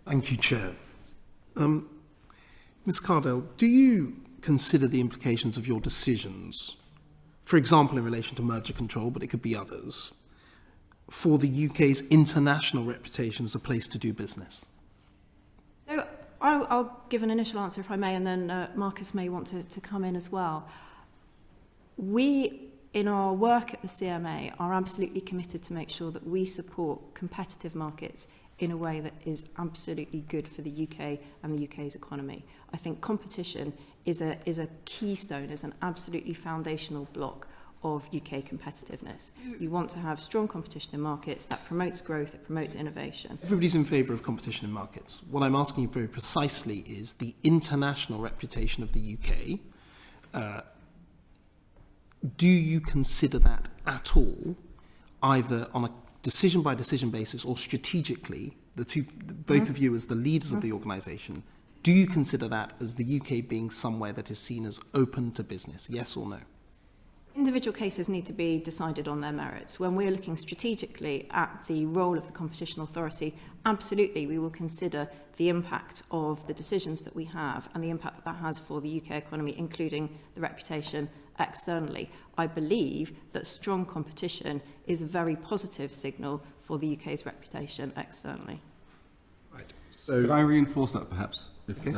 Thank you, Chair. Ms. Cardell, do you consider the implications of your decisions, for example, in relation to merger control, but it could be others, for the UK's international reputation as a place to do business? So I'll give an initial answer, if I may, and then Marcus may want to come in as well. We, in our work at the CMA, are absolutely committed to make sure that we support competitive markets in a way that is absolutely good for the UK and the UK's economy. I think competition is a keystone, is an absolutely foundational block of UK competitiveness. You want to have strong competition in markets that promotes growth, it promotes innovation. Everybody's in favour of competition in markets. What I'm asking you very precisely is the international reputation of the UK. Do you consider that at all, either on a decision-by-decision basis or strategically, both of you as the leaders of the organisation, do you consider that as the UK being somewhere that is seen as open to business, yes or no? Individual cases need to be decided on their merits. When we're looking strategically at the role of the Competition Authority, absolutely we will consider the impact of the decisions that we have and the impact that has for the UK economy, including the reputation externally. I believe that strong competition is a very positive signal for the UK's reputation externally. Right. So, could I reinforce that perhaps? Okay.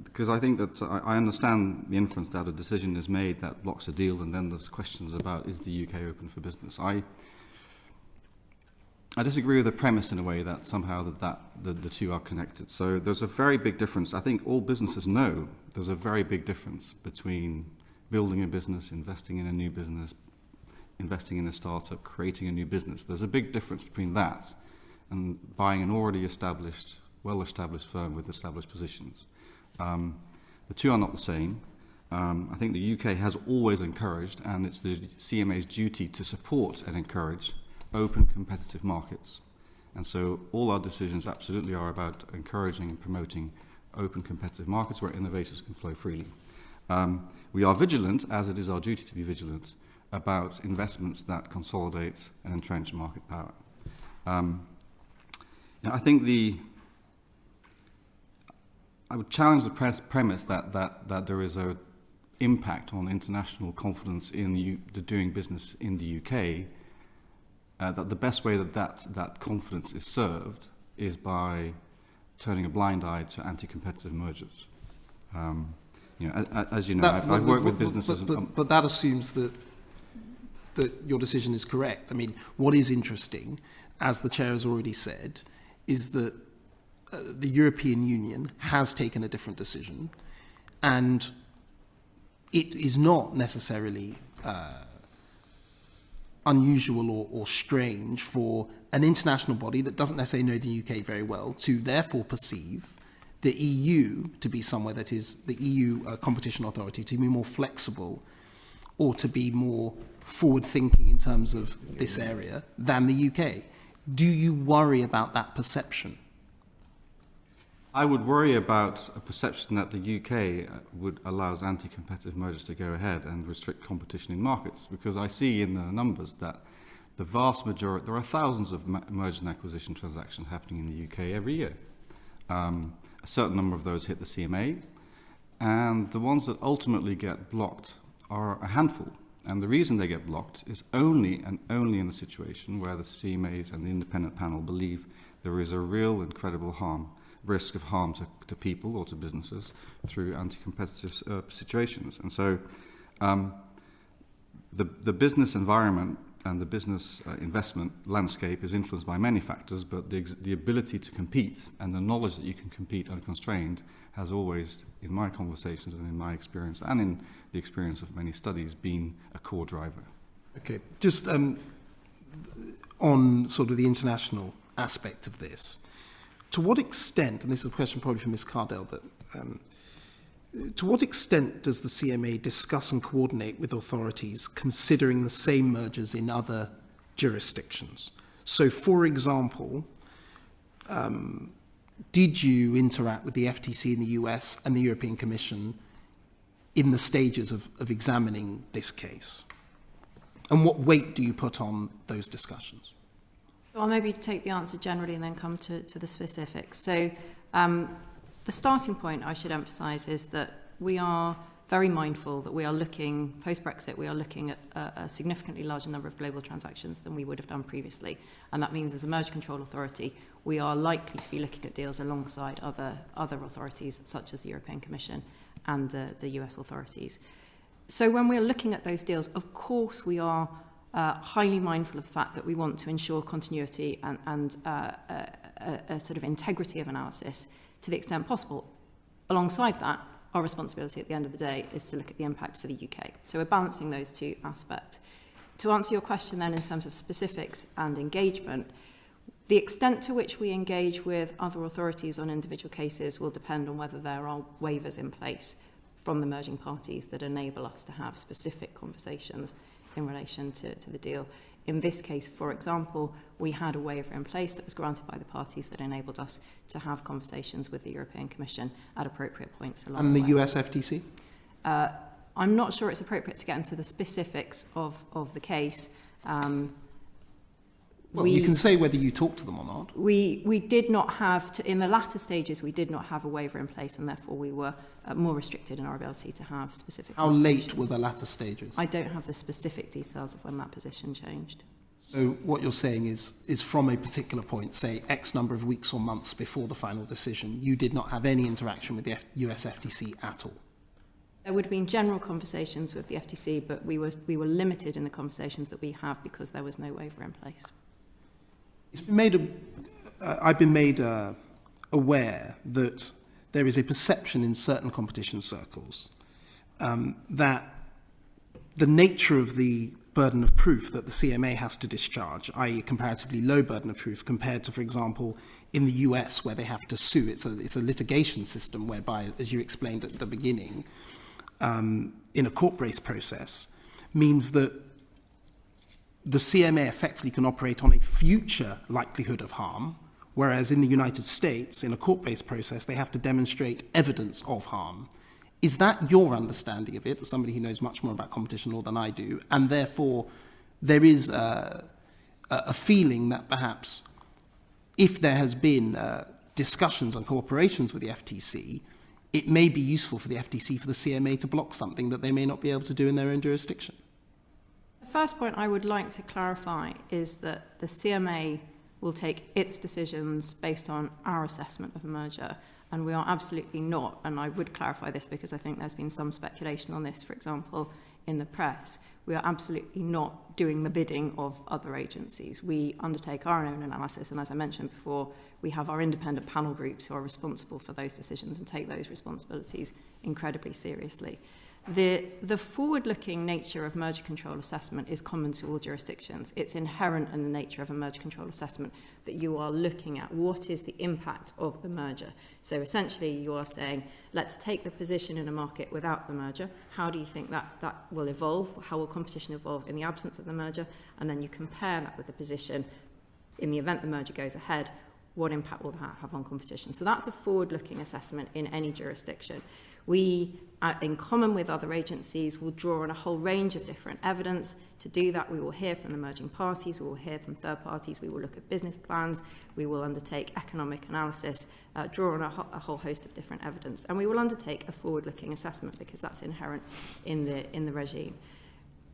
Because I think that I understand the inference that a decision is made that blocks a deal, and then there's questions about, is the UK open for business? I disagree with the premise in a way that somehow the two are connected. So there's a very big difference. I think all businesses know there's a very big difference between building a business, investing in a new business, investing in a startup, creating a new business. There's a big difference between that and buying an already established, well-established firm with established positions. The two are not the same. I think the UK has always encouraged, and it's the CMA's duty to support and encourage open competitive markets. And so all our decisions absolutely are about encouraging and promoting open competitive markets where innovations can flow freely. We are vigilant, as it is our duty to be vigilant, about investments that consolidate and entrench market power. I think I would challenge the premise that there is an impact on international confidence in the doing business in the UK, that the best way that confidence is served is by turning a blind eye to anti-competitive mergers. As you know, I've worked with businesses. But that assumes that your decision is correct. I mean, what is interesting, as the Chair has already said, is that the European Union has taken a different decision, and it is not necessarily unusual or strange for an international body that doesn't necessarily know the UK very well to therefore perceive the EU to be somewhere that is the EU competition authority to be more flexible or to be more forward-thinking in terms of this area than the UK. Do you worry about that perception? I would worry about a perception that the UK allows anti-competitive mergers to go ahead and restrict competition in markets, because I see in the numbers that the vast majority, there are thousands of merger and acquisition transactions happening in the UK every year. A certain number of those hit the CMA, and the ones that ultimately get blocked are a handful. And the reason they get blocked is only and only in a situation where the CMAs and the independent panel believe there is a real and credible risk of harm to people or to businesses through anti-competitive situations. And so the business environment and the business investment landscape is influenced by many factors, but the ability to compete and the knowledge that you can compete unconstrained has always, in my conversations and in my experience and in the experience of many studies, been a core driver. Okay, just on sort of the international aspect of this, to what extent, and this is a question probably for Ms. Cardell, but to what extent does the CMA discuss and coordinate with authorities considering the same mergers in other jurisdictions? So, for example, did you interact with the FTC in the US and the European Commission in the stages of examining this case? And what weight do you put on those discussions? So I'll maybe take the answer generally and then come to the specifics. So the starting point I should emphasise is that we are very mindful that we are looking, post-Brexit, we are looking at a significantly larger number of global transactions than we would have done previously. And that means as a merger control authority, we are likely to be looking at deals alongside other authorities such as the European Commission and the US authorities. So when we're looking at those deals, of course we are highly mindful of the fact that we want to ensure continuity and a sort of integrity of analysis to the extent possible. Alongside that, our responsibility at the end of the day is to look at the impact for the UK. So we're balancing those two aspects. To answer your question then in terms of specifics and engagement, the extent to which we engage with other authorities on individual cases will depend on whether there are waivers in place from the merging parties that enable us to have specific conversations in relation to the deal. In this case, for example, we had a waiver in place that was granted by the parties that enabled us to have conversations with the European Commission at appropriate points along and the way. US FTC? I'm not sure it's appropriate to get into the specifics of the case. Well, you can say whether you talked to them or not. We did not have, in the latter stages, we did not have a waiver in place, and therefore we were more restricted in our ability to have specific How late were the latter stages? I don't have the specific details of when that position changed. So what you're saying is from a particular point, say X number of weeks or months before the final decision, you did not have any interaction with the US FTC at all? There would have been general conversations with the FTC, but we were limited in the conversations that we have because there was no waiver in place. It's been made I've been made aware that there is a perception in certain competition circles that the nature of the burden of proof that the CMA has to discharge, i.e. a comparatively low burden of proof compared to, for example, in the US where they have to sue. It's a litigation system whereby, as you explained at the beginning, in a court-based process, means that the CMA effectively can operate on a future likelihood of harm, whereas in the United States, in a court-based process, they have to demonstrate evidence of harm. Is that your understanding of it, as somebody who knows much more about competition law than I do, and therefore there is a feeling that perhaps if there has been discussions and cooperations with the FTC, it may be useful for the FTC, for the CMA to block something that they may not be able to do in their own jurisdiction? The first point I would like to clarify is that the CMA will take its decisions based on our assessment of a merger, and we are absolutely not, and I would clarify this because I think there's been some speculation on this, for example, in the press, we are absolutely not doing the bidding of other agencies. We undertake our own analysis, and as I mentioned before, we have our independent panel groups who are responsible for those decisions and take those responsibilities incredibly seriously. The forward-looking nature of merger control assessment is common to all jurisdictions. It's inherent in the nature of a merger control assessment that you are looking at what is the impact of the merger. So essentially you are saying, let's take the position in a market without the merger. How do you think that will evolve? How will competition evolve in the absence of the merger? And then you compare that with the position in the event the merger goes ahead. What impact will that have on competition? So that's a forward-looking assessment in any jurisdiction. We, in common with other agencies, will draw on a whole range of different evidence. To do that, we will hear from the merging parties, we will hear from third parties, we will look at business plans, we will undertake economic analysis, draw on a whole host of different evidence, and we will undertake a forward-looking assessment because that's inherent in the regime.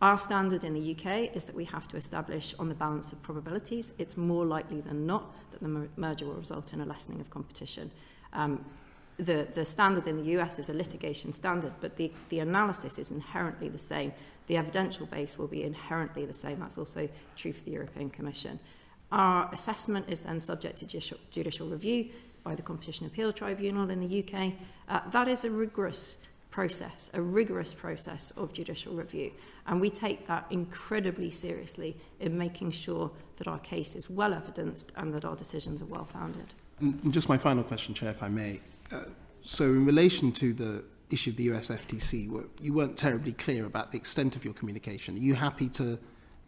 Our standard in the UK is that we have to establish on the balance of probabilities. It's more likely than not that the merger will result in a lessening of competition. The standard in the US is a litigation standard, but the analysis is inherently the same. The evidential base will be inherently the same. That's also true for the European Commission. Our assessment is then subject to judicial review by the Competition Appeal Tribunal in the UK. That is a rigorous process of judicial review. And we take that incredibly seriously in making sure that our case is well evidenced and that our decisions are well founded. And just my final question, Chair, if I may. So in relation to the issue of the US FTC, you weren't terribly clear about the extent of your communication. Are you happy to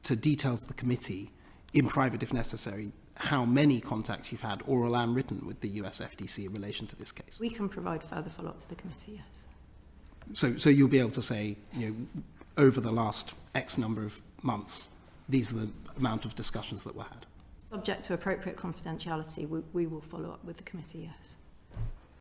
detail to the committee, in private if necessary, how many contacts you've had, oral and written, with the US FTC in relation to this case? We can provide further follow-up to the committee, yes. So you'll be able to say, over the last X number of months, these are the amount of discussions that were had? Subject to appropriate confidentiality, we will follow up with the committee, yes.